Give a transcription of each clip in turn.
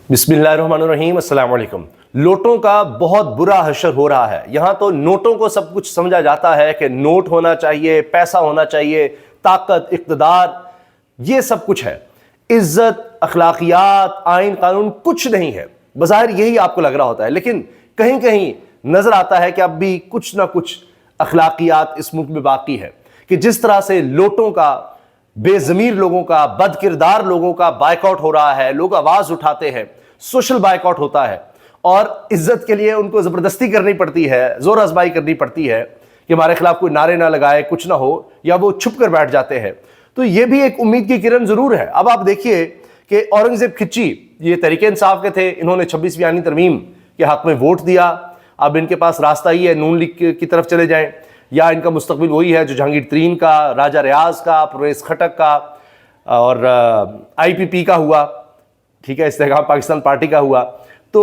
बिस्मिल्लाहिर्रहमानिर्रहीम, अस्सलाम वालेकुम। नोटों का बहुत बुरा हशर हो रहा है। यहाँ तो नोटों को सब कुछ समझा जाता है कि नोट होना चाहिए, पैसा होना चाहिए, ताकत, इक़्तिदार, ये सब कुछ है। इज्जत, अखलाकियात, आइन कानून कुछ नहीं है। बज़ाहिर यही आपको लग रहा होता है, लेकिन कहीं कहीं नजर आता है कि अब भी कुछ ना कुछ अखलाकियात इस मुल्क में बाकी है। कि जिस तरह से लोटों का, बेज़मीर लोगों का, बदकिरदार लोगों का बायकॉट हो रहा है, लोग आवाज उठाते हैं, सोशल बायकॉट होता है और इज्जत के लिए उनको जबरदस्ती करनी पड़ती है, जोर आजमाई करनी पड़ती है कि हमारे खिलाफ कोई नारे ना लगाए, कुछ ना हो, या वो छुप कर बैठ जाते हैं। तो ये भी एक उम्मीद की किरण जरूर है। अब आप देखिए कि औरंगजेब खिच्ची ये तहरीक इंसाफ के थे, इन्होंने 26वीं आईनी तरमीम के हक में वोट दिया। अब इनके पास रास्ता ही है, नून लीग की तरफ चले जाएं, या इनका मुस्तकबिल वही है जो जहांगीर तरीन का, राजा रियाज का, परवेज खटक का और IPP का हुआ, ठीक है, इस्तेहकाम पाकिस्तान पार्टी का हुआ। तो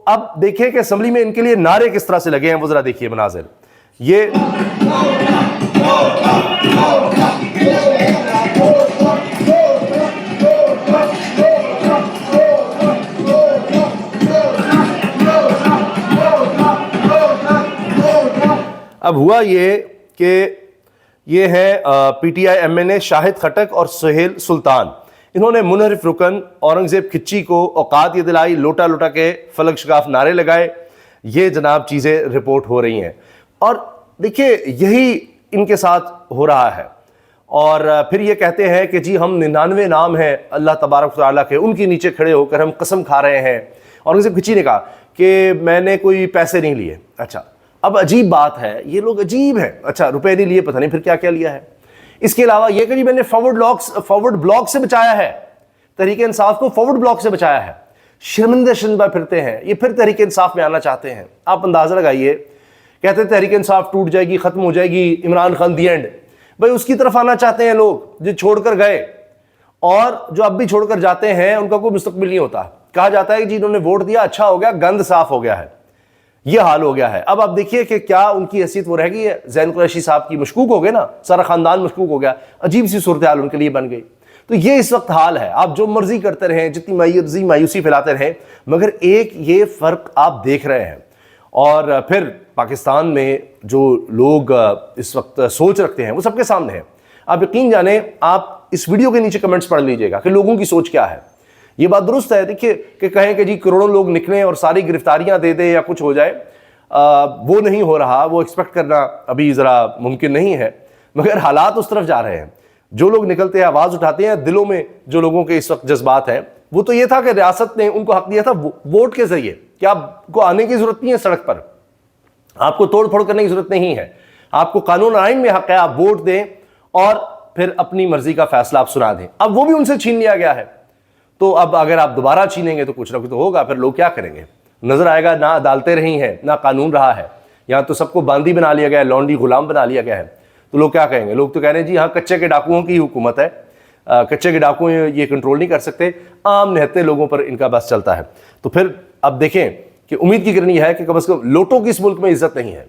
अब देखिए कि असेंबली में इनके लिए नारे किस तरह से लगे हैं, वो जरा देखिए मनाजिर। ये अब हुआ ये कि ये है PTI MNA शाहिद खटक और सुहेल सुल्तान। इन्होंने मुनहरिफ रुकन औरंगजेब खिच्ची को औकात ये दिलाई, लोटा लोटा के फलक शगाफ नारे लगाए। ये जनाब चीज़ें रिपोर्ट हो रही हैं और देखिए यही इनके साथ हो रहा है। और फिर ये कहते हैं कि जी हम 99 नाम हैं अल्लाह तबारक व तआला के, उनके नीचे खड़े होकर हम कसम खा रहे हैं। औरंगजेब खिच्ची ने कहा कि मैंने कोई पैसे नहीं लिए। अच्छा, अब अजीब बात है, ये लोग अजीब हैं। अच्छा, रुपए नहीं लिए, पता नहीं फिर क्या क्या लिया है। इसके अलावा यह कि मैंने फॉरवर्ड ब्लॉक से बचाया है, तहरीक इंसाफ को फॉरवर्ड ब्लॉक से बचाया है। शर्मिंदा शर्मिंदा फिरते हैं, ये फिर तहरीक इंसाफ में आना चाहते हैं। आप अंदाजा लगाइए, कहते हैं तहरीक इंसाफ टूट जाएगी, खत्म हो जाएगी, इमरान खान दी एंड। भाई उसकी तरफ आना चाहते हैं लोग जो छोड़कर गए, और जो अब भी छोड़कर जाते हैं उनका कोई मुस्तकबिल नहीं होता। कहा जाता है कि जी इन्होंने वोट दिया, अच्छा हो गया, गंद साफ हो गया है, यह हाल हो गया है। अब आप देखिए कि क्या उनकी हैसियत वो रह गई है। ज़ैन कुरैशी साहब की मशकूक हो गए ना, सारा खानदान मशकूक हो गया, अजीब सी सूरत हाल उनके लिए बन गई। तो ये इस वक्त हाल है। आप जो मर्जी करते रहें, जितनी मायूसी फैलाते रहें, मगर एक ये फर्क आप देख रहे हैं। और फिर पाकिस्तान में जो लोग इस वक्त सोच रखते हैं वो सबके सामने है। आप यकीन जाने, आप इस वीडियो के नीचे कमेंट्स पढ़ लीजिएगा कि लोगों की सोच क्या है। ये बात दुरुस्त है, देखिए कि कहें कि जी करोड़ों लोग निकलें और सारी गिरफ्तारियां दे दे या कुछ हो जाए, वो नहीं हो रहा, वो एक्सपेक्ट करना अभी ज़रा मुमकिन नहीं है। मगर हालात उस तरफ जा रहे हैं। जो लोग निकलते हैं, आवाज़ उठाते हैं, दिलों में जो लोगों के इस वक्त जज्बात हैं, वो तो ये था कि रियासत ने उनको हक दिया था वोट के जरिए कि आपको आने की ज़रूरत नहीं है सड़क पर, आपको तोड़ फोड़ करने की ज़रूरत नहीं है, आपको कानून आइन में हक है, आप वोट दें और फिर अपनी मर्जी का फैसला आप सुना दें। अब वो भी उनसे छीन लिया गया है। तो अब अगर आप दोबारा छीनेंगे तो कुछ ना कुछ तो होगा। फिर लोग क्या करेंगे? नजर आएगा ना अदालतें रही हैं, ना कानून रहा है, यहाँ तो सबको बांदी बना लिया गया है, लौंडी गुलाम बना लिया गया है। तो लोग क्या कहेंगे? लोग तो कह रहे हैं जी हाँ, कच्चे के डाकुओं की हुकूमत है, कच्चे के डाकू ये कंट्रोल नहीं कर सकते, आम निहत्ते लोगों पर इनका बस चलता है। तो फिर अब देखें कि उम्मीद की किरण है कि कम से कम लोटों की इस मुल्क में इज्जत नहीं है,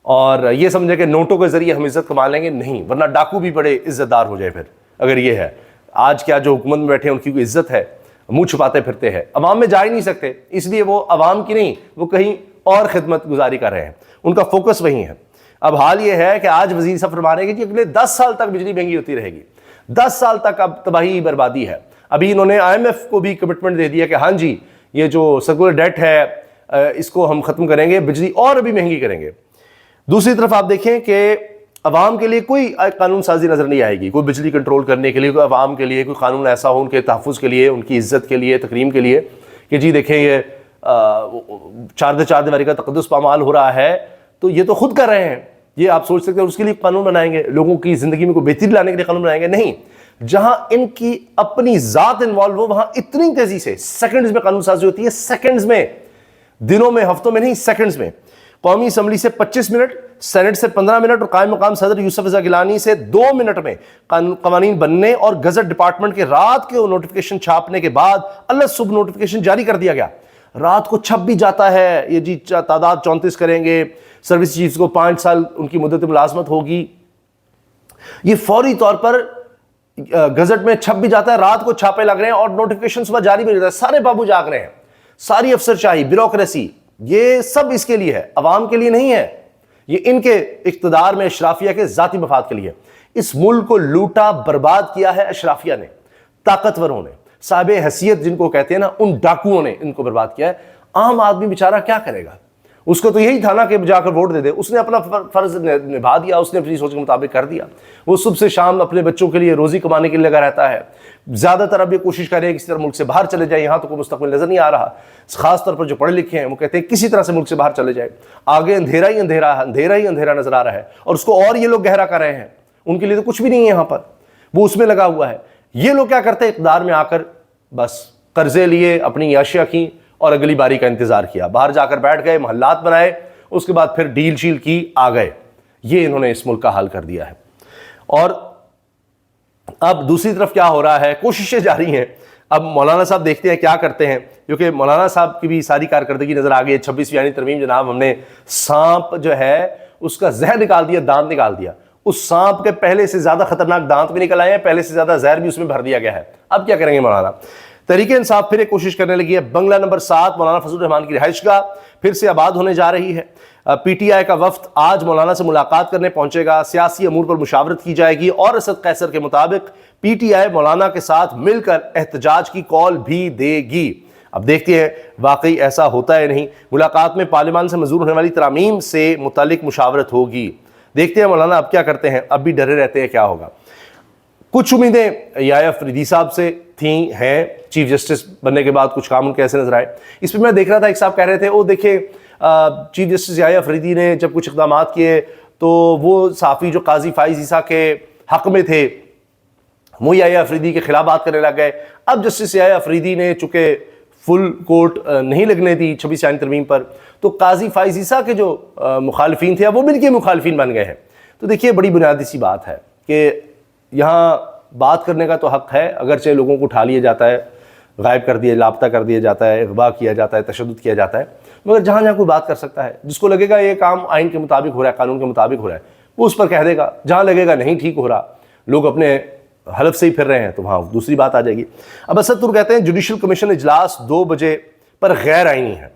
और ये समझे कि नोटों के जरिए हम इज्जत कमा लेंगे, नहीं, वरना डाकू भी बड़े इज्जतदार हो जाए। फिर अगर ये है, आज क्या जो हुकूमत में बैठे हैं उनकी कोई इज्जत है, मुंह छुपाते फिरते हैं, अवाम में जा ही नहीं सकते, इसलिए वो अवाम की नहीं, वो कहीं और खिदमत गुजारी कर रहे हैं, उनका फोकस वही है। अब हाल ये है कि आज वजीर साहब फरमा रहे हैं कि अगले 10 साल तक बिजली महंगी होती रहेगी, 10 साल तक अब तबाही बर्बादी है। अभी इन्होंने IMF को भी कमिटमेंट दे दिया कि हाँ जी, ये जो सर्कुलर डेट है इसको हम खत्म करेंगे, बिजली और भी महंगी करेंगे। दूसरी तरफ आप देखें कि अवाम के लिए कोई कानून साजी नजर नहीं आएगी, कोई बिजली कंट्रोल करने के लिए, कोई अवाम के लिए कोई कानून ऐसा हो उनके तहफ़्फ़ुज़ के लिए, उनकी इज्जत के लिए, तकरीम के लिए, कि जी देखें ये 4 दिवारी का तक़द्दुस पामाल हो रहा है, तो ये तो खुद कर रहे हैं। ये आप सोच सकते हैं उसके लिए कानून बनाएंगे, लोगों की ज़िंदगी में कोई बेहतरी लाने के लिए कानून बनाएंगे, नहीं। जहां इनकी अपनी ज़ात इन्वॉल्व हो, वहां इतनी तेज़ी से सेकेंड्स में कानून साजी होती है, सेकेंड्स में, दिनों में, हफ्तों में नहीं, सेकेंड्स में। कौमी असम्बली से 25 मिनट, सेनेट से 15 मिनट और कायम मकाम सदर यूसुफ रज़ा गिलानी से 2 मिनट में कवानीन बनने और गजट डिपार्टमेंट के रात के नोटिफिकेशन छापने के बाद अल्लाह सुबह नोटिफिकेशन जारी कर दिया गया। रात को छप भी जाता है, ये जी तादाद 34 करेंगे, सर्विस चीफ्स को 5 साल उनकी मुद्दत मुलाजमत होगी। ये फौरी तौर पर गजट में छप भी जाता है, रात को छापे लग रहे हैं और नोटिफिकेशन सुबह जारी भी हो जाता है। सारे बाबू जाग रहे हैं, सारी अफसरशाही, ब्यूरोक्रेसी, ये सब इसके लिए है, अवाम के लिए नहीं है। ये इनके इख्तिदार में अशराफिया के जाती मफाद के लिए। इस मुल्क को लूटा बर्बाद किया है अशराफिया ने, ताकतवरों ने, साहिब हैसियत जिनको कहते हैं ना, उन डाकुओं ने इनको बर्बाद किया है। आम आदमी बेचारा क्या करेगा? उसको तो यही था ना कि जाकर वोट दे दे। उसने अपना फर्ज निभा दिया, उसने अपनी सोच के मुताबिक कर दिया। वो सुबह से शाम अपने बच्चों के लिए रोजी कमाने के लिए लगा रहता है। ज्यादातर अब ये कोशिश कर रहे हैं किसी तरह मुल्क से बाहर चले जाए, यहां तो कोई मुस्तकबिल नजर नहीं आ रहा। खासतौर पर जो पढ़े लिखे हैं वो कहते हैं किसी तरह से मुल्क से बाहर चले जाए, आगे अंधेरा ही अंधेरा, अंधेरा ही अंधेरा नजर आ रहा है और उसको और ये लोग गहरा कर रहे हैं। उनके लिए तो कुछ भी नहीं है यहां पर, वो उसमें लगा हुआ है। ये लोग क्या करते हैं, इक़्तिदार में आकर बस कर्जे लिए, अपनी याशिया की और अगली बारी का इंतजार किया, बाहर जाकर बैठ गए, महल्लात बनाए, उसके बाद फिर डील शील की, आ गए। ये इन्होंने इस मुल्क का हाल कर दिया है। और अब दूसरी तरफ क्या हो रहा है, कोशिशें जारी हैं। अब मौलाना साहब देखते हैं क्या करते हैं, क्योंकि मौलाना साहब की भी सारी कारकर्दगी नजर आ गई। 26वीं यानी तरमीम जनाब, हमने सांप जो है उसका जहर निकाल दिया, दांत निकाल दिया। उस सांप के पहले से ज्यादा खतरनाक दांत भी निकल आए हैं, पहले से ज्यादा जहर भी उसमें भर दिया गया है। अब क्या करेंगे मौलाना? तहरीक इंसाफ फिर एक कोशिश करने लगी है। बंगला नंबर 7 मौलाना फजल रहमान की रिहाइशगाह फिर से आबाद होने जा रही है। पीटीआई का वफ्द आज मौलाना से मुलाकात करने पहुंचेगा, सियासी अमूर पर मुशावरत की जाएगी और असद कैसर के मुताबिक पीटीआई मौलाना के साथ मिलकर एहतजाज की कॉल भी देगी। अब देखते हैं वाकई ऐसा होता है नहीं। मुलाकात में पार्लियामान से मंजूर होने वाली तरामीम से मुतालिक मुशावरत होगी। देखते हैं मौलाना अब क्या करते हैं। अब भी डरे रहते हैं क्या होगा। कुछ उम्मीदें याया अफरीदी साहब से थी, हैं, चीफ जस्टिस बनने के बाद कुछ काम उनके ऐसे नजर आए। इस पर मैं देख रहा था, एक साहब कह रहे थे, वो देखे चीफ जस्टिस याया अफरीदी ने जब कुछ इक़दाम किए तो वो साफ़ी जो काजी फाइज ईसा के हक में थे वो याया अफरीदी के खिलाफ बात करने लग गए। अब जस्टिस याया अफरीदी ने चूंकि फुल कोर्ट नहीं लगने दी 26 यानी तरमीम पर, तो काजी फाइज ईसा के जो मुखालिफिन थे वो मिलके मुखालिफिन बन गए हैं। तो देखिए बड़ी बुनियादी सी बात है कि यहाँ बात करने का तो हक है, अगरचे लोगों को उठा लिया जाता है, गायब कर दिया, लापता कर दिया जाता है, अगवा किया जाता है, तशद्दुद किया जाता है, मगर जहाँ जहाँ कोई बात कर सकता है, जिसको लगेगा ये काम आइन के मुताबिक हो रहा है, कानून के मुताबिक हो रहा है, वो उस पर कह देगा। जहाँ लगेगा नहीं ठीक हो रहा, लोग अपने हलफ से ही फिर रहे हैं, तो वहाँ दूसरी बात आ जाएगी। अब असद तुर कहते हैं जुडिशल कमीशन इजलास 2 बजे पर गैर आइनी है।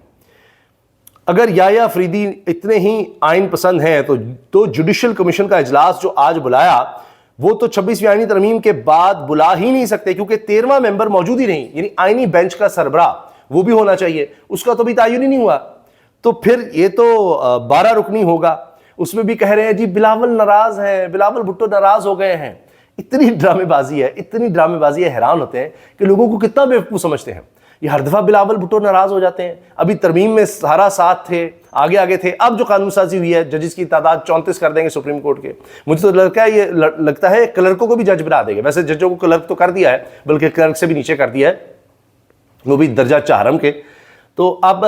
अगर याया अफरीदी इतने ही आइन पसंद हैं तो जुडिशल कमीशन का इजलास जो आज बुलाया वो तो 26वीं आईनी तरमीम के बाद बुला ही नहीं सकते, क्योंकि 13वां मेंबर मौजूद ही नहीं, यानी आईनी बेंच का सरबराह वो भी होना चाहिए, उसका तो भी तायुन ही नहीं हुआ। तो फिर ये तो 12 रुकनी होगा। उसमें भी कह रहे हैं जी बिलावल नाराज हैं, बिलावल भुट्टो नाराज हो गए हैं। इतनी ड्रामेबाजी है, इतनी ड्रामेबाजी है, हैरान होते हैं कि लोगों को कितना बेवकूफ़ समझते हैं। ये हर दफ़ा बिलावल भुट्टो नाराज हो जाते हैं। अभी तरमीम में सारा साथ थे, आगे आगे थे। अब जो कानून साजी हुई है, जजेस की तादाद 34 कर देंगे सुप्रीम कोर्ट के। मुझे तो लगता है क्लर्कों को भी जज बना देंगे। वैसे जजों को क्लर्क तो कर दिया है, बल्कि क्लर्क से भी नीचे कर दिया है, वो भी दर्जा 4 के। तो अब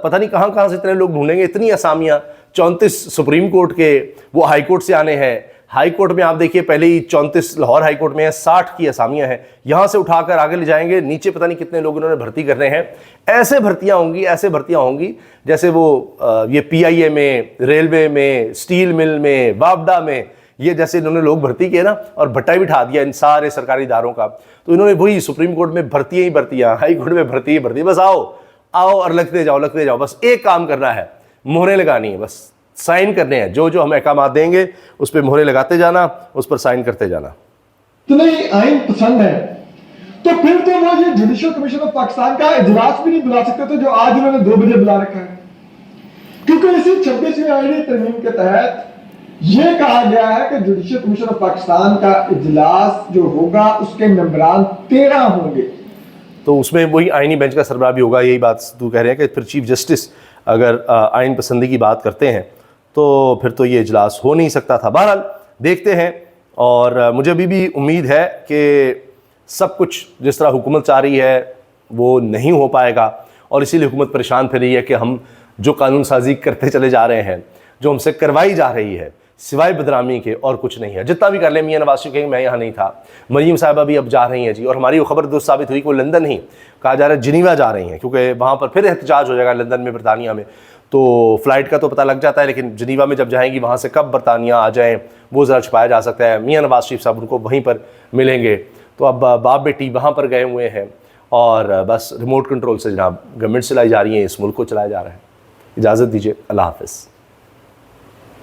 पता नहीं कहाँ कहाँ से इतने लोग ढूंढेंगे, इतनी असामियाँ। 34 सुप्रीम कोर्ट के, वो हाई कोर्ट से आने हैं। हाई कोर्ट में आप देखिए पहले ही 34 लाहौर हाई कोर्ट में है, 60 की असामियां हैं। यहां से उठाकर आगे ले जाएंगे, नीचे पता नहीं कितने लोग इन्होंने भर्ती करने हैं। ऐसे भर्तियां होंगी, ऐसे भर्तियां होंगी जैसे वो ये पीआईए में, रेलवे में, स्टील मिल में, वापडा में, ये जैसे इन्होंने लोग भर्ती किए ना और भट्टा बिठा दिया इन सारे सरकारी इदारों का। तो इन्होंने वही सुप्रीम कोर्ट में भर्तियां ही भर्तियां, हाई कोर्ट में भर्ती ही भर्ती। बस आओ आओ और लगते जाओ। बस एक काम करना है, मोहरें लगानी है, बस साइन करने हैं। जो जो हम अहकाम देंगे उस पर मोहरे लगाते जाना, उस पर साइन करते जाना। तुम्हें आइन पसंद है तो फिर तो वो ये जुडिशल कमीशन ऑफ पाकिस्तान का इजलास भी नहीं बुला सकते थे जो आज उन्होंने 2 बजे बुला रखा है, क्योंकि इसी 26वीं आईनी तरमीम के तहत ये कहा गया है कि जुडिशल कमीशन ऑफ पाकिस्तान का इजलास जो होगा उसके मेंबरान 13 होंगे। तो उसमें वही आईनी बेंच का सरबराह भी होगा। यही बात तू कह रहे हैं कि फिर चीफ जस्टिस अगर आइन पसंदी की बात करते हैं तो फिर तो ये इजलास हो नहीं सकता था। बहरहाल देखते हैं, और मुझे अभी भी उम्मीद है कि सब कुछ जिस तरह हुकूमत चाह रही है वो नहीं हो पाएगा, और इसीलिए हुकूमत परेशान फिर रही है कि हम जो कानून साजी करते चले जा रहे हैं, जो हमसे करवाई जा रही है, सिवाय बदनामी के और कुछ नहीं है। जितना भी कर ले, मियां नवाज शरीफ कहेंगे मैं यहाँ नहीं था, मरीम साहिबा भी अब जा रही हैं जी, और हमारी वो खबर दुरुस्त साबित हुई कि वो लंदन नहीं, कहा जा रहा है जिनीवा जा रही हैं, क्योंकि वहाँ पर फिर एहतजाज हो जाएगा लंदन में, बरतानिया में। तो फ़्लाइट का तो पता लग जाता है, लेकिन जनीवा में जब जाएंगी वहाँ से कब बरतानिया आ जाएं वो ज़रा छुपाया जा सकता है। मियां नवाज शरीफ साहब उनको वहीं पर मिलेंगे। तो अब बाप बेटी वहाँ पर गए हुए हैं और बस रिमोट कंट्रोल से जनाब गवर्नमेंट चलाई जा रही है, इस मुल्क को चलाया जा रहा है। इजाज़त दीजिए, अल्लाह हाफ़िज़।